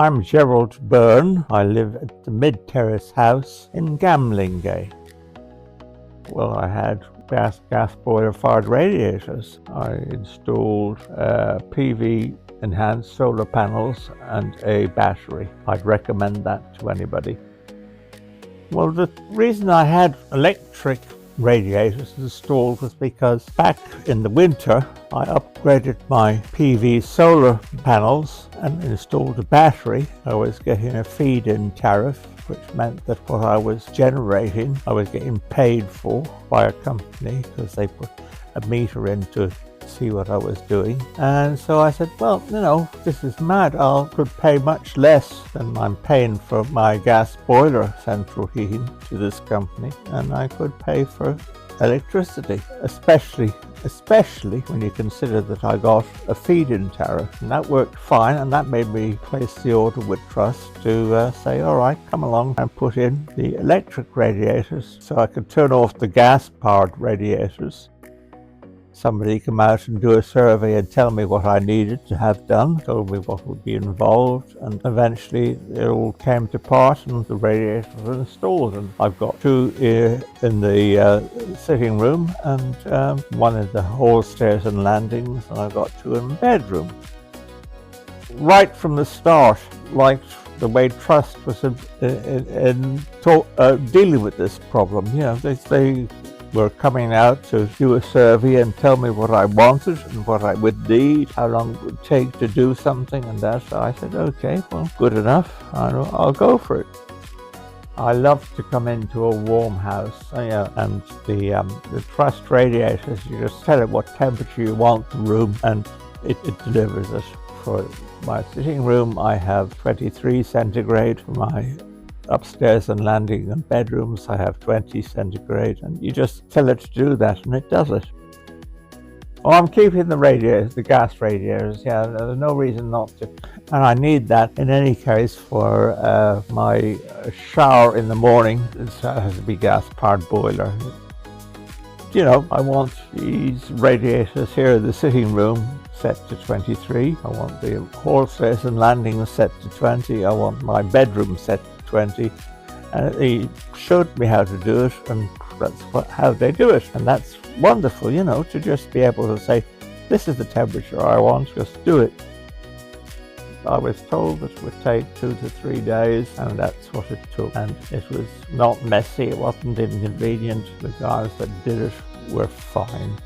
I'm Gerald Burne. I live at the mid-terrace house in Gamlingay. Well, I had gas boiler-fired radiators. I installed PV enhanced solar panels and a battery. I'd recommend that to anybody. Well, the reason I had electric radiators installed was because back in the winter I upgraded my PV solar panels and installed a battery. I was getting a feed-in tariff, which meant that what I was generating I was getting paid for by a company because they put a meter in to see what I was doing. And so I said, well, this is mad. I could pay much less than I'm paying for my gas boiler central heating to this company, and I could pay for electricity, especially when you consider that I got a feed-in tariff, and that worked fine, and that made me place the order with trust to say, all right, come along and put in the electric radiators so I could turn off the gas-powered radiators. Somebody came out and do a survey and tell me what I needed to have done, told me what would be involved, and eventually it all came to pass and the radiators were installed. And I've got two in the sitting room and one in the hall, stairs and landings, and I've got two in the bedroom. Right from the start, liked the way Trust was dealing with this problem. They were coming out to do a survey and tell me what I wanted and what I would need, how long it would take to do something and that. So I said, okay, well, good enough. I'll go for it. I love to come into a warm house, and the Trust radiators, you just tell it what temperature you want the room and it delivers it. For my sitting room, I have 23 centigrade. For my upstairs and landing and bedrooms, I have 20 centigrade, and you just tell it to do that and it does it. Well, I'm keeping the radiators, the gas radiators, there's no reason not to. And I need that in any case for my shower in the morning. It has to be gas-powered boiler. I want these radiators here in the sitting room set to 23. I want the hall, stairs and landings set to 20. I want my bedroom set 20, and he showed me how to do it, and that's how they do it, and that's wonderful, to just be able to say, this is the temperature I want, just do it. I was told that it would take 2 to 3 days, and that's what it took, and it was not messy, it wasn't inconvenient. The guys that did it were fine.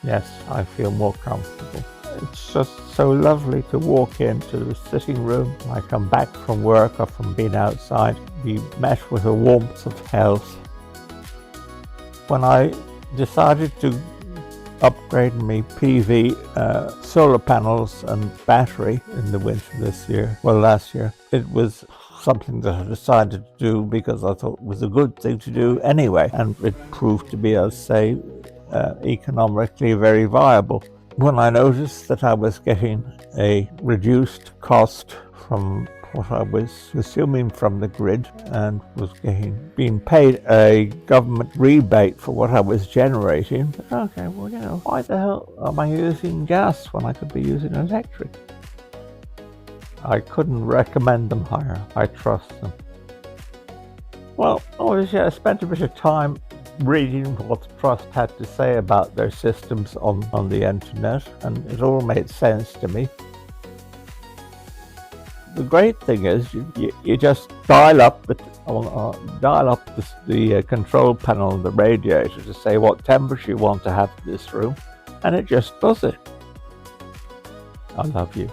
Yes, I feel more comfortable. It's just so lovely to walk into the sitting room. I come back from work or from being outside, be met with a warmth of health. When I decided to upgrade my PV solar panels and battery in the winter last year, it was something that I decided to do because I thought it was a good thing to do anyway, and it proved to be, I'll say, economically very viable. When I noticed that I was getting a reduced cost from what I was consuming from the grid and was being paid a government rebate for what I was generating, okay, well, why the hell am I using gas when I could be using electric? I couldn't recommend them higher. I trust them. Well, obviously I spent a bit of time reading what the Trust had to say about their systems on the internet, and it all made sense to me. The great thing is you just dial up the control panel of the radiator to say what temperature you want to have in this room, and it just does it. I love you.